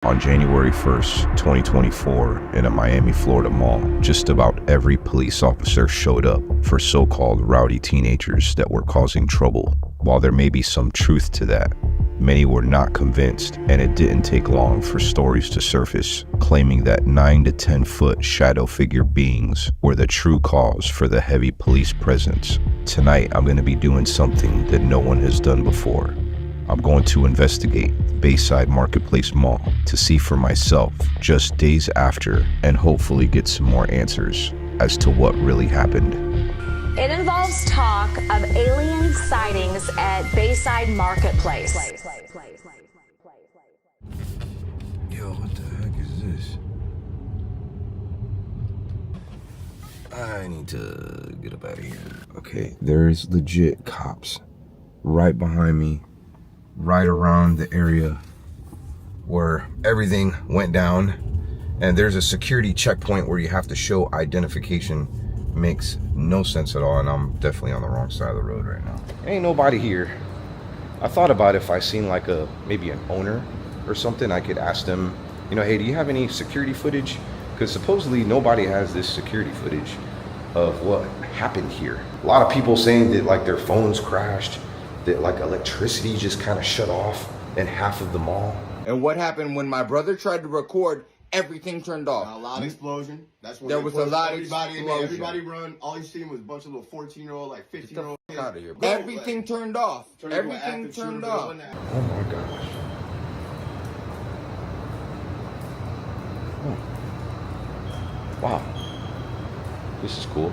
On January 1st, 2024, in a Miami, Florida mall, just about every police officer showed up for so-called rowdy teenagers that were causing trouble. While there may be some truth to that, many were not convinced, and it didn't take long for stories to surface claiming that 9 to 10 foot shadow figure beings were the true cause for the heavy police presence. Tonight, I'm going to be doing something that no one has done before. I'm going to investigate Bayside Marketplace Mall to see for myself just days after and hopefully get some more answers as to what really happened. It involves talk of alien sightings at Bayside Marketplace. Yo, what the heck is this? I need to get up out of here. Okay, there's legit cops right behind me, right around the area where everything went down, and there's a security checkpoint where you have to show identification. Makes no sense at all, and I'm definitely on the wrong side of the road right now. Ain't nobody here. I thought about if I seen like maybe an owner or something, I could ask them, you know, hey, do you have any security footage? Because supposedly nobody has this security footage of what happened here. A lot of people saying that like their phones crashed, that like electricity just kind of shut off in half of the mall. And what happened when my brother tried to record, everything turned off. A loud explosion. That's when there was a lot of everybody in there. explosion. Everybody run. All you seen was a bunch of little 14-year-old, like 15-year-old kids. Out of here. Everything turned off. Everything turned off. Oh my gosh. Oh. Wow. This is cool.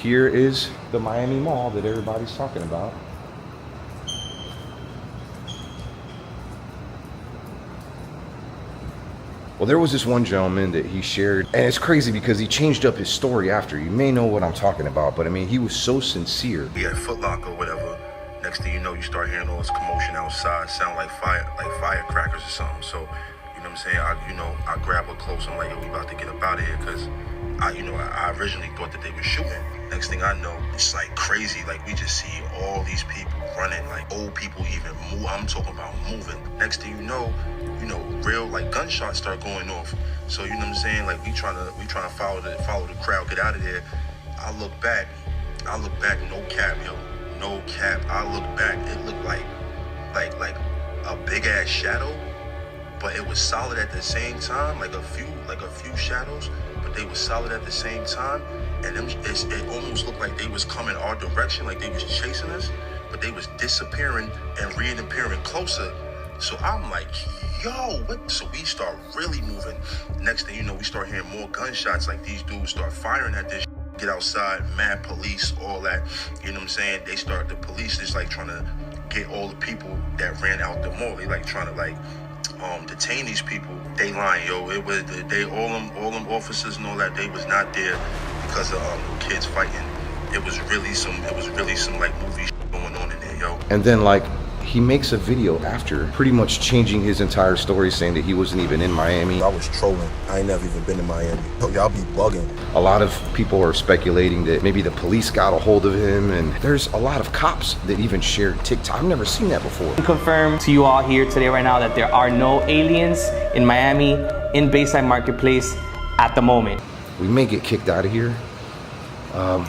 Here is the Miami Mall that everybody's talking about. Well, there was this one gentleman that he shared, and it's crazy because he changed up his story after. You may know what I'm talking about, but I mean, he was so sincere. We at Foot Locker or whatever. Next thing you know, you start hearing all this commotion outside. Sound like firecrackers or something. So, you know what I'm saying? I grab her close. I'm like, yo, we about to get up out of here, because I originally thought that they were shooting. Next thing I know, it's like crazy. Like, we just see all these people running, like old people even move. I'm talking about moving. Next thing you know, real like gunshots start going off. So, you know what I'm saying? Like, we trying to follow the crowd, get out of there. I look back, no cap, yo. No cap. I look back, it looked like a big ass shadow, but it was solid at the same time, like a few shadows, but they were solid at the same time. And it almost looked like they was coming our direction, like they was chasing us, but they was disappearing and reappearing closer. So I'm like, yo, what? So we start really moving. Next thing you know, we start hearing more gunshots, like these dudes start firing at this. Get outside, mad police, all that. You know what I'm saying? The police is like trying to get all the people that ran out the mall. They like trying to like detain these people. They lying, yo. It was all them officers and all that. They was not there because of kids fighting. It was really some like movie going on in there, yo. And then like he makes a video after pretty much changing his entire story, saying that he wasn't even in Miami. I was trolling. I ain't never even been to Miami. So y'all be bugging. A lot of people are speculating that maybe the police got a hold of him, and there's a lot of cops that even shared TikTok. I've never seen that before. Confirm to you all here today right now that there are no aliens in Miami, in Bayside Marketplace at the moment. We may get kicked out of here.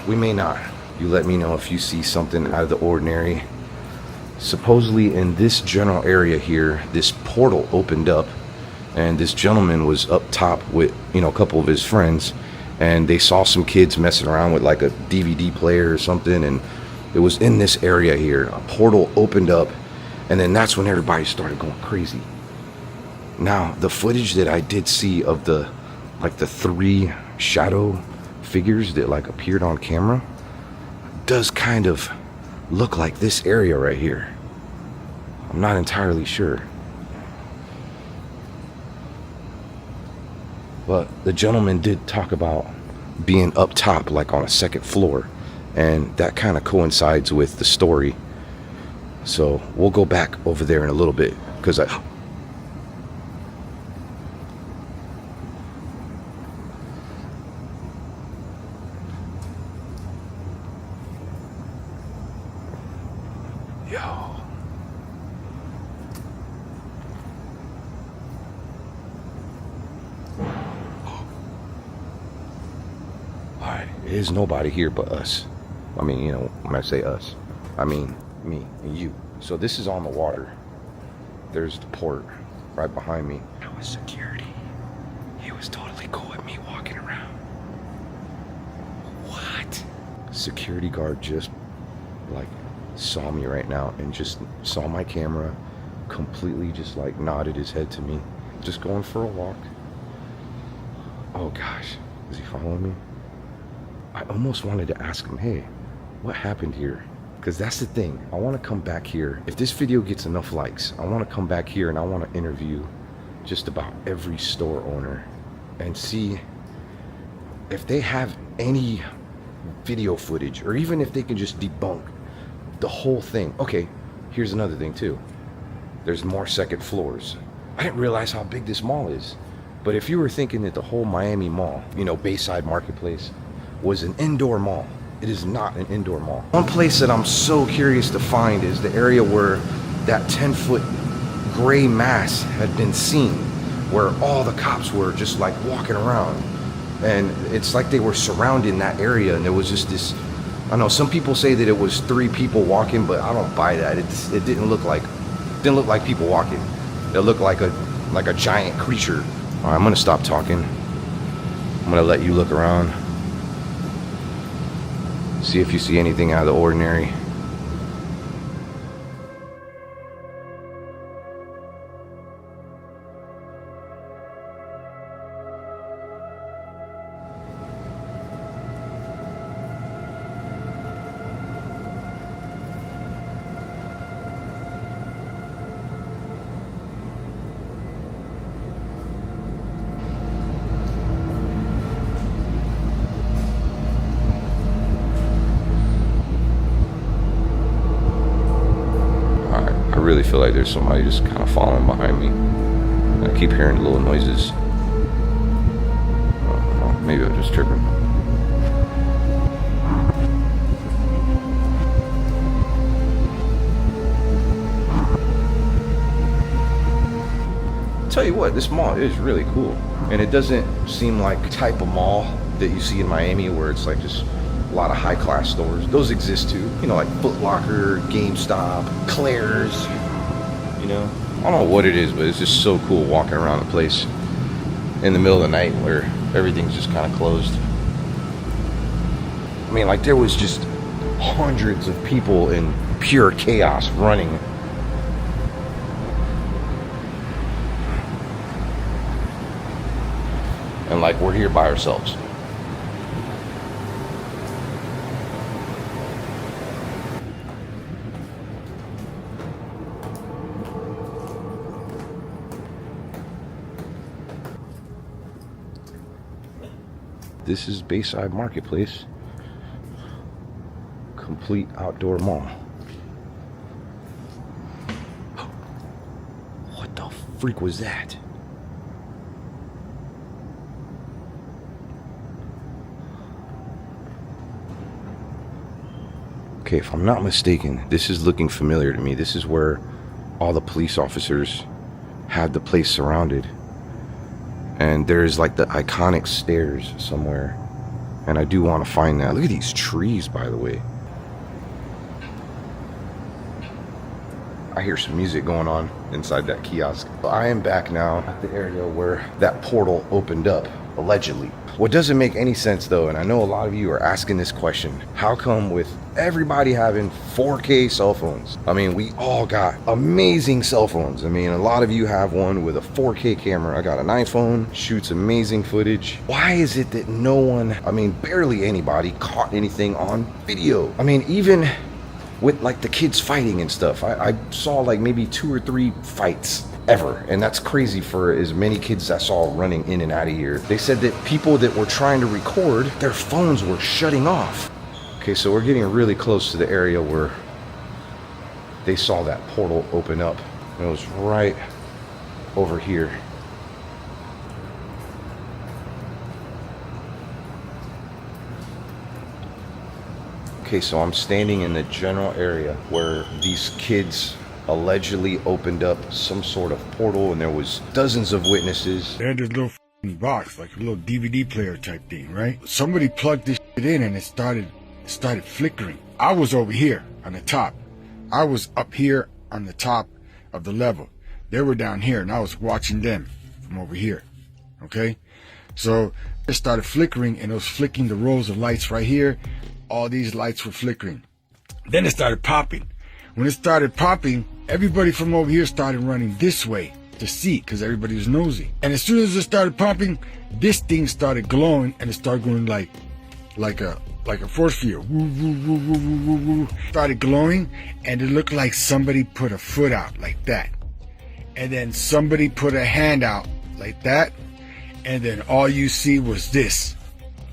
We may not. You let me know if you see something out of the ordinary. Supposedly in this general area here, this portal opened up, and this gentleman was up top with, a couple of his friends, and they saw some kids messing around with like a DVD player or something, and it was in this area here. A portal opened up, and then that's when everybody started going crazy. Now, the footage that I did see of the 3 shadow figures that like appeared on camera does kind of look like this area right here. I'm not entirely sure. But the gentleman did talk about being up top, like on a second floor, and that kind of coincides with the story. So we'll go back over there in a little bit, because is nobody here but us. I mean, you know, when I say us, I mean me and you. So this is on the water. There's the port right behind me. That was security. He was totally cool with me walking around. What? Security guard just like saw me right now and just saw my camera, completely just like nodded his head to me. Just going for a walk. Oh gosh, is he following me? I almost wanted to ask him, hey, what happened here? Because that's the thing. I want to come back here. If this video gets enough likes, I want to come back here and I want to interview just about every store owner and see if they have any video footage, or even if they can just debunk the whole thing. Okay, here's another thing too. There's more second floors. I didn't realize how big this mall is. But if you were thinking that the whole Miami mall, you know, Bayside Marketplace, was an indoor mall, it is not an indoor mall. One place that I'm so curious to find is the area where that 10-foot gray mass had been seen, where all the cops were just like walking around. And it's like they were surrounding that area, and there was just this, I know some people say that it was 3 people walking, but I don't buy that. It didn't look like people walking. It looked like a giant creature. All right, I'm gonna stop talking. I'm gonna let you look around. See if you see anything out of the ordinary. I really feel like there's somebody just kind of following behind me. I keep hearing little noises. Maybe I'm just tripping. Tell you what, this mall is really cool. And it doesn't seem like the type of mall that you see in Miami where it's like just a lot of high-class stores. Those exist too, you know, like Foot Locker, GameStop, Claire's, you know. I don't know what it is, but it's just so cool walking around the place in the middle of the night where everything's just kind of closed. I mean, like there was just hundreds of people in pure chaos running. And like we're here by ourselves. This is Bayside Marketplace, complete outdoor mall. What the freak was that? Okay, if I'm not mistaken, this is looking familiar to me. This is where all the police officers had the place surrounded. And there's like the iconic stairs somewhere. And I do want to find that. Look at these trees, by the way. I hear some music going on inside that kiosk. I am back now at the area where that portal opened up, allegedly. What doesn't make any sense though, and I know a lot of you are asking this question, how come with everybody having 4K cell phones? I mean, we all got amazing cell phones. I mean, a lot of you have one with a 4K camera. I got an iPhone, shoots amazing footage. Why is it that no one, I mean, barely anybody caught anything on video? I mean, even with like the kids fighting and stuff, I saw like maybe 2 or 3 fights ever, and that's crazy for as many kids I saw running in and out of here. They said that people that were trying to record, their phones were shutting off. Okay, so we're getting really close to the area where they saw that portal open up. It was right over here. Okay, so I'm standing in the general area where these kids allegedly opened up some sort of portal, and there was dozens of witnesses. They had this little box, like a little DVD player type thing, right? Somebody plugged this shit in and it started flickering. I was over here on the top. I was up here on the top of the level. They were down here and I was watching them from over here. Okay? So it started flickering and it was flicking the rows of lights right here. All these lights were flickering. Then it started popping. When it started popping, everybody from over here started running this way to see, because everybody was nosy. And as soon as it started popping, this thing started glowing and it started going like a force field. Woo, woo, woo, woo, woo, woo, woo. Started glowing and it looked like somebody put a foot out like that. And then somebody put a hand out like that. And then all you see was this.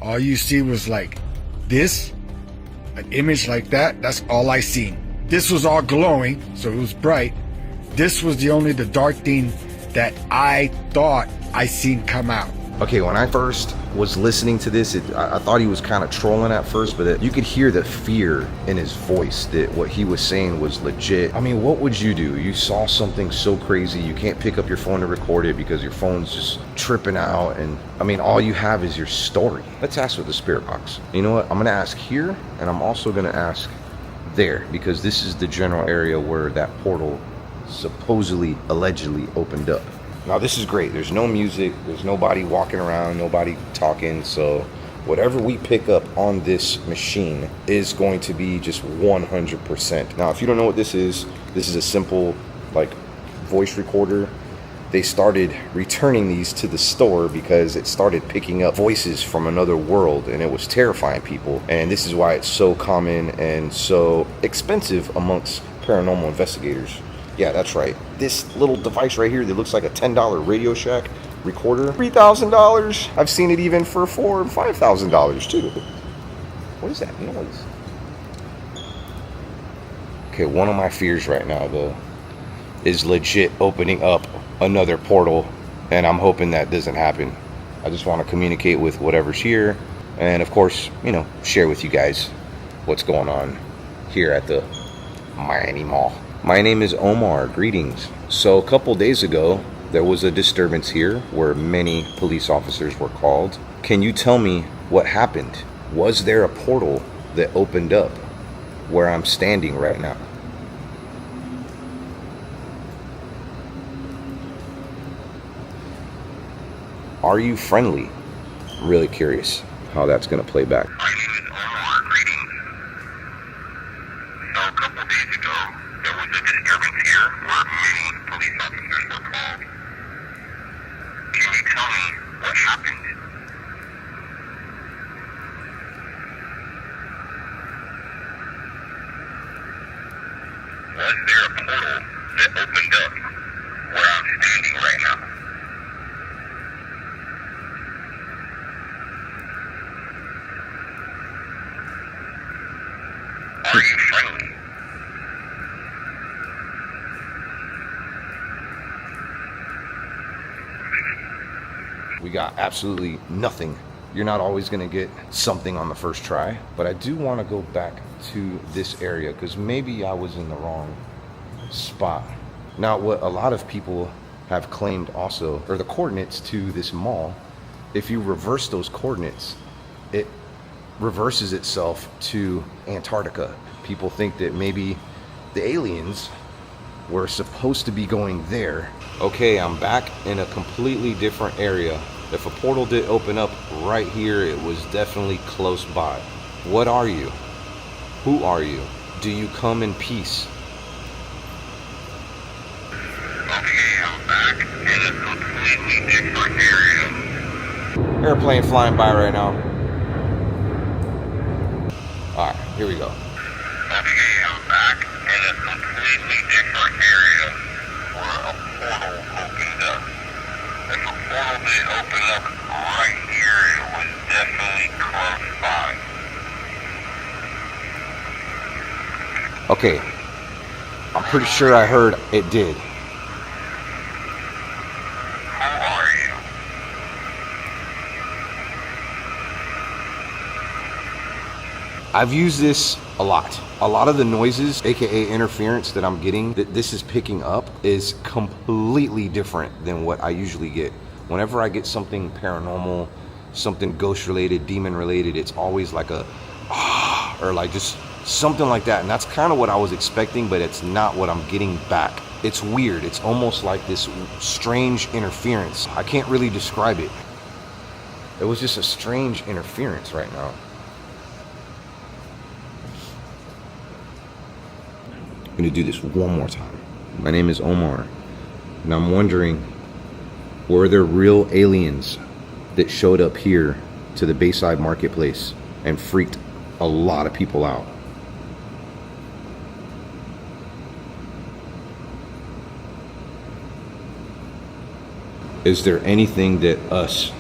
All you see was like this, an image like that. That's all I seen. This was all glowing, so it was bright. This was the dark thing that I thought I seen come out. Okay, when I first was listening to this, I thought he was kind of trolling at first, but you could hear the fear in his voice that what he was saying was legit. I mean, what would you do? You saw something so crazy, you can't pick up your phone to record it because your phone's just tripping out, and I mean, all you have is your story. Let's ask with the spirit box. You know what? I'm gonna ask here, and I'm also gonna ask there, because this is the general area where that portal supposedly, allegedly opened up. Now this is great. There's no music, there's nobody walking around, nobody talking, so whatever we pick up on this machine is going to be just 100%. Now if you don't know what this is a simple like voice recorder. They started returning these to the store because it started picking up voices from another world and it was terrifying people. And this is why it's so common and so expensive amongst paranormal investigators. Yeah, that's right. This little device right here that looks like a $10 Radio Shack recorder, $3,000. I've seen it even for $4,000 and $5,000 too. What is that noise? Okay, one of my fears right now though is legit opening up another portal, and I'm hoping that doesn't happen. I just want to communicate with whatever's here, and of course, you know, share with you guys what's going on here at the Miami Mall. My name is Omar. Greetings. So a couple days ago, there was a disturbance here where many police officers were called. Can you tell me what happened? Was there a portal that opened up where I'm standing right now? Are you friendly? I'm really curious how that's going to play back. My name is Omar. Greetings. So a couple days ago, there was a disturbance here where many police officers were called. Can you tell me what happened? Was there a portal that opened up where I'm standing right now? Are you friendly? We got absolutely nothing. You're not always going to get something on the first try, but I do want to go back to this area because maybe I was in the wrong spot. Now, what a lot of people have claimed also are the coordinates to this mall. If you reverse those coordinates, it reverses itself to Antarctica. People think that maybe the aliens were supposed to be going there. Okay, I'm back in a completely different area. If a portal did open up right here, it was definitely close by. What are you? Who are you? Do you come in peace? Okay, I'm back in a completely different area. Airplane flying by right now. Alright, here we go. Okay, I'm back in a completely different area where a portal opened up. If a portal did open up right here, it was definitely close by. Okay, I'm pretty sure I heard it did. Who are you? I've used this a lot. A lot of the noises, aka interference, that I'm getting, that this is picking up is completely different than what I usually get. Whenever I get something paranormal, something ghost related, demon related, it's always like a or like just something like that. And that's kind of what I was expecting, but it's not what I'm getting back. It's weird. It's almost like this strange interference. I can't really describe it. It was just a strange interference right now. I'm gonna do this one more time. My name is Omar, and I'm wondering, were there real aliens that showed up here to the Bayside Marketplace and freaked a lot of people out? Is there anything that us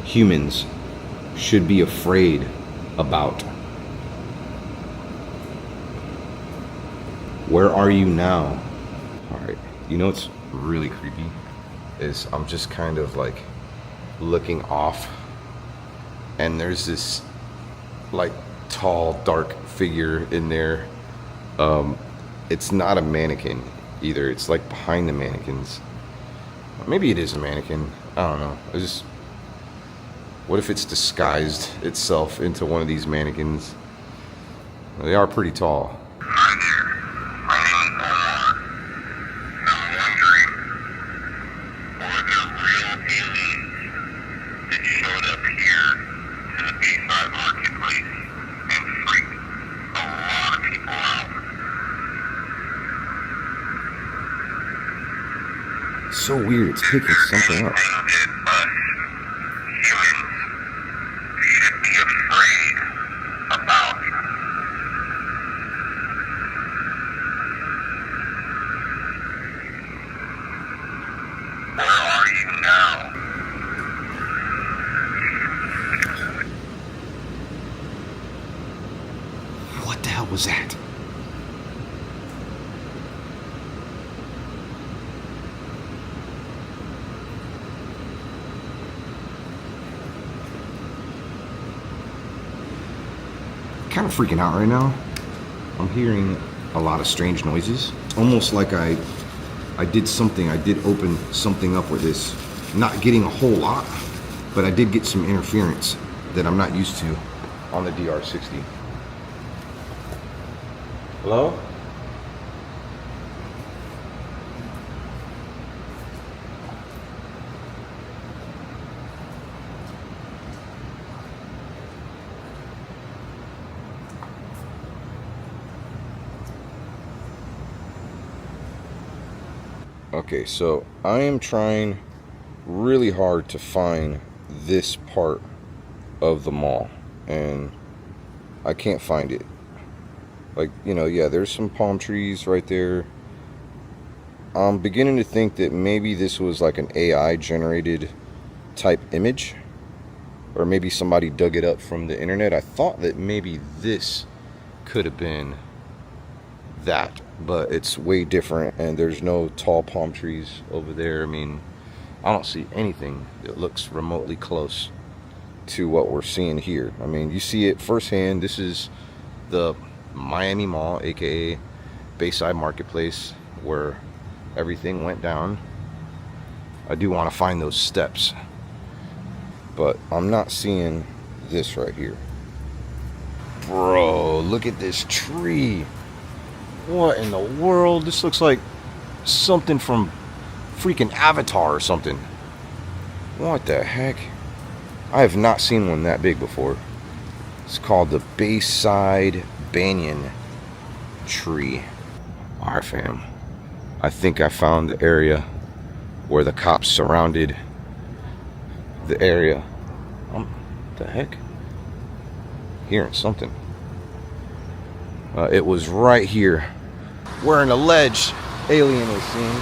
humans should be afraid about? Where are you now? All right, you know what's really creepy is I'm just kind of like looking off, and there's this like tall dark figure in there. It's not a mannequin either. It's like behind the mannequins. Maybe it is a mannequin. I don't know. What if it's disguised itself into one of these mannequins? They are pretty tall. Hi there. My name is Omar. I'm wondering, were there real aliens that showed up here to the Bayside Marketplace and freaked a lot of people out? It's so weird. It's picking something up. Anything that us humans should be afraid about? Where are you now? What the hell was that? Kind of freaking out right now. I'm hearing a lot of strange noises. Almost like I did something. I did open something up with this. Not getting a whole lot, but I did get some interference that I'm not used to on the DR60. Hello? Okay, so I am trying really hard to find this part of the mall, and I can't find it. Like, you know, yeah, there's some palm trees right there. I'm beginning to think that maybe this was like an AI generated type image, or maybe somebody dug it up from the internet. I thought that maybe this could have been that, but it's way different, and there's no tall palm trees over there. I mean, I don't see anything that looks remotely close to what we're seeing here. I mean, you see it firsthand. This is the Miami Mall, aka Bayside Marketplace, where everything went down. I do want to find those steps, but I'm not seeing this right here. Bro, look at this tree. What in the world? This looks like something from freaking Avatar or something. What the heck? I have not seen one that big before. It's called the Bayside Banyan tree. Alright, fam. I think I found the area where the cops surrounded the area. What the heck? Hearing something. It was right here where an alleged alien was seen.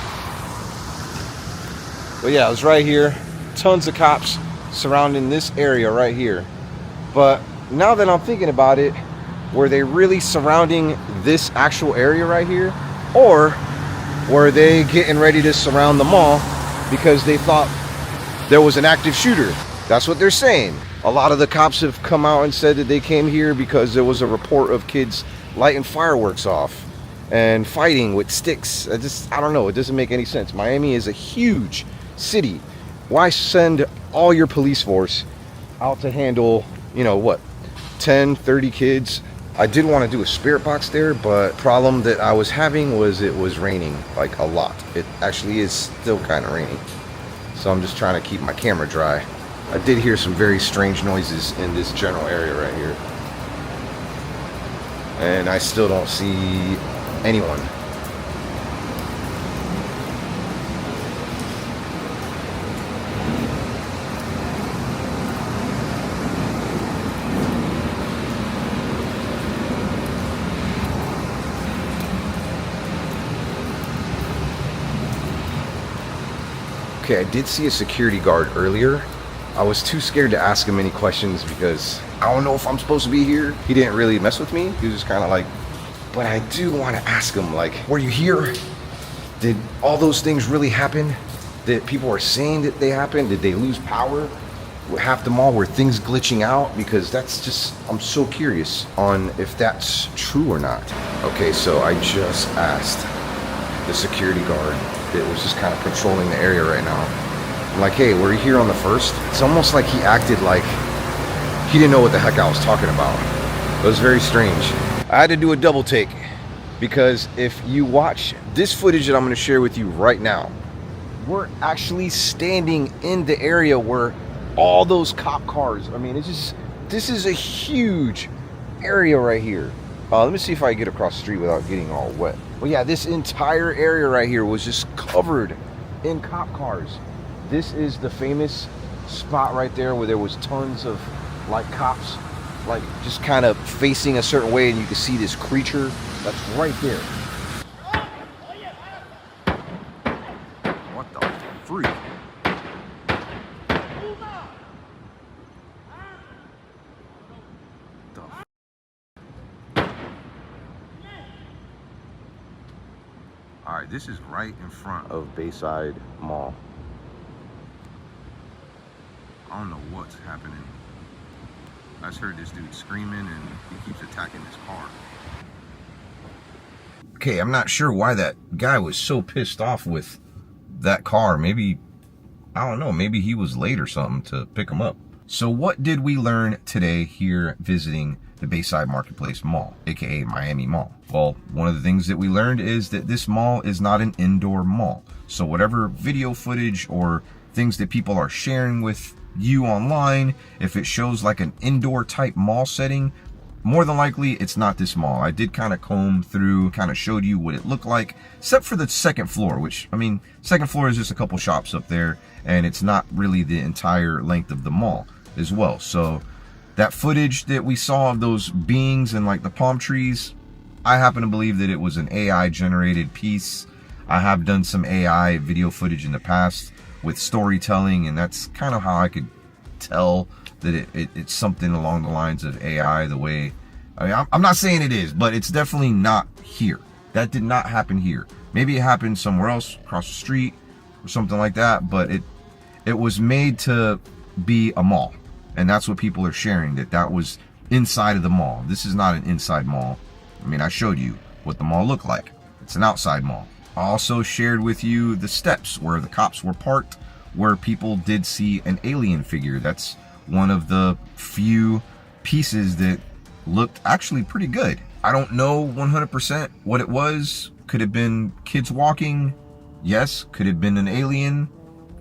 But yeah, it was right here. Tons of cops surrounding this area right here. But now that I'm thinking about it, were they really surrounding this actual area right here? Or were they getting ready to surround the mall because they thought there was an active shooter? That's what they're saying. A lot of the cops have come out and said that they came here because there was a report of kids lighting fireworks off and fighting with sticks. I don't know. It doesn't make any sense. Miami is a huge city. Why send all your police force out to handle, you know, what, 10, 30 kids? I did want to do a spirit box there, but problem that I was having was it was raining like a lot. It actually is still kind of raining. So I'm just trying to keep my camera dry. I did hear some very strange noises in this general area right here. And I still don't see anyone. Okay, I did see a security guard earlier. I was too scared to ask him any questions because I don't know if I'm supposed to be here. He didn't really mess with me. He was just kind of like, but I do want to ask him, like, were you here? Did all those things really happen? That people are saying that they happened? Did they lose power? Half the mall were things glitching out? Because that's just, I'm so curious on if that's true or not. Okay, so I just asked the security guard that was just kind of patrolling the area right now. I'm like, hey, were you here on the 1st? It's almost like he acted like he didn't know what the heck I was talking about. It was very strange. I had to do a double take because if you watch this footage that I'm going to share with you right now, we're actually standing in the area where all those cop cars, I mean, it's just, this is a huge area right here. Let me see if I can get across the street without getting all wet. Well, yeah, this entire area right here was just covered in cop cars. This is the famous spot right there where there was tons of like cops, like just kind of facing a certain way, and you can see this creature that's right there. What the freak? All right, this is right in front of Bayside Mall. I don't know what's happening. I just heard this dude screaming and he keeps attacking his car. Okay, I'm not sure why that guy was so pissed off with that car. Maybe, I don't know, maybe he was late or something to pick him up. So what did we learn today here visiting the Bayside Marketplace Mall, aka Miami Mall? Well, one of the things that we learned is that this mall is not an indoor mall. So whatever video footage or things that people are sharing with you online, if it shows like an indoor type mall setting, more than likely it's not this mall. I did kind of comb through, kind of showed you what it looked like, except for the second floor, which, I mean, second floor is just a couple shops up there, and it's not really the entire length of the mall as well. So that footage that we saw of those beings and like the palm trees, I happen to believe that it was an AI generated piece. I have done some AI video footage in the past with storytelling, and that's kind of how I could tell that it's something along the lines of AI. The way, I mean, I'm not saying it is, but it's definitely not here. That did not happen here. Maybe it happened somewhere else, across the street or something like that, but it was made to be a mall, and that's what people are sharing, that was inside of the mall. This is not an inside mall. I mean, I showed you what the mall looked like. It's an outside mall. I also shared with you the steps where the cops were parked, where people did see an alien figure. That's one of the few pieces that looked actually pretty good. I don't know 100% what it was. Could have been kids walking? Yes. Could have been an alien?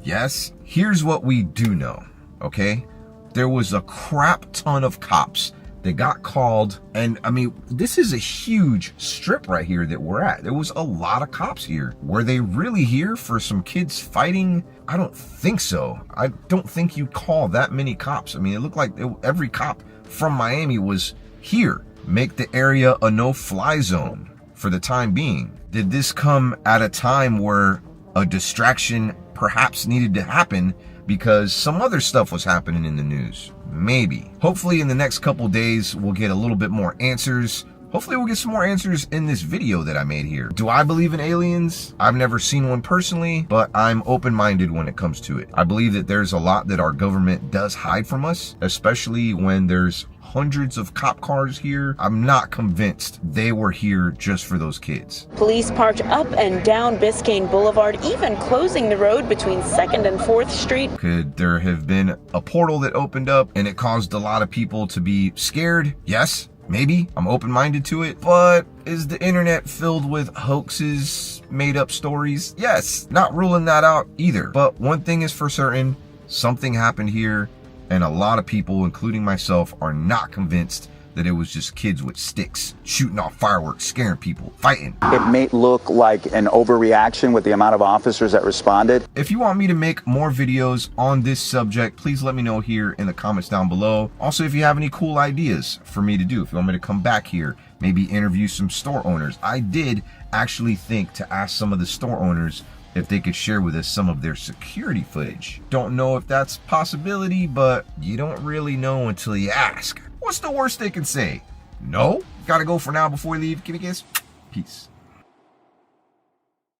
Yes. Here's what we do know, okay? There was a crap ton of cops that got called, and I mean, this is a huge strip right here that we're at. There was a lot of cops here. Were they really here for some kids fighting? I don't think so. I don't think you'd call that many cops. I mean, it looked like every cop from Miami was here. Make the area a no-fly zone for the time being. Did this come at a time where a distraction perhaps needed to happen because some other stuff was happening in the news? Maybe. Hopefully in the next couple days we'll get a little bit more answers. hopefully we'll get some more answers in this video that I made here. Do I believe in aliens? I've never seen one personally, but I'm open-minded when it comes to it. I believe that there's a lot that our government does hide from us, especially when there's hundreds of cop cars here. I'm not convinced they were here just for those kids. Police parked up and down Biscayne Boulevard, even closing the road between 2nd and 4th Street. Could there have been a portal that opened up and it caused a lot of people to be scared? Yes, maybe. I'm open-minded to it. But is the internet filled with hoaxes, made-up stories? Yes, not ruling that out either. But one thing is for certain, something happened here, and a lot of people, including myself, are not convinced that it was just kids with sticks shooting off fireworks, scaring people, fighting. It may look like an overreaction with the amount of officers that responded. If you want me to make more videos on this subject, please let me know here in the comments down below. Also, if you have any cool ideas for me to do, if you want me to come back here, maybe interview some store owners. I did actually think to ask some of the store owners if they could share with us some of their security footage. Don't know if that's a possibility, but you don't really know until you ask. What's the worst they can say? No? Gotta go for now before we leave. Give me a kiss. Peace.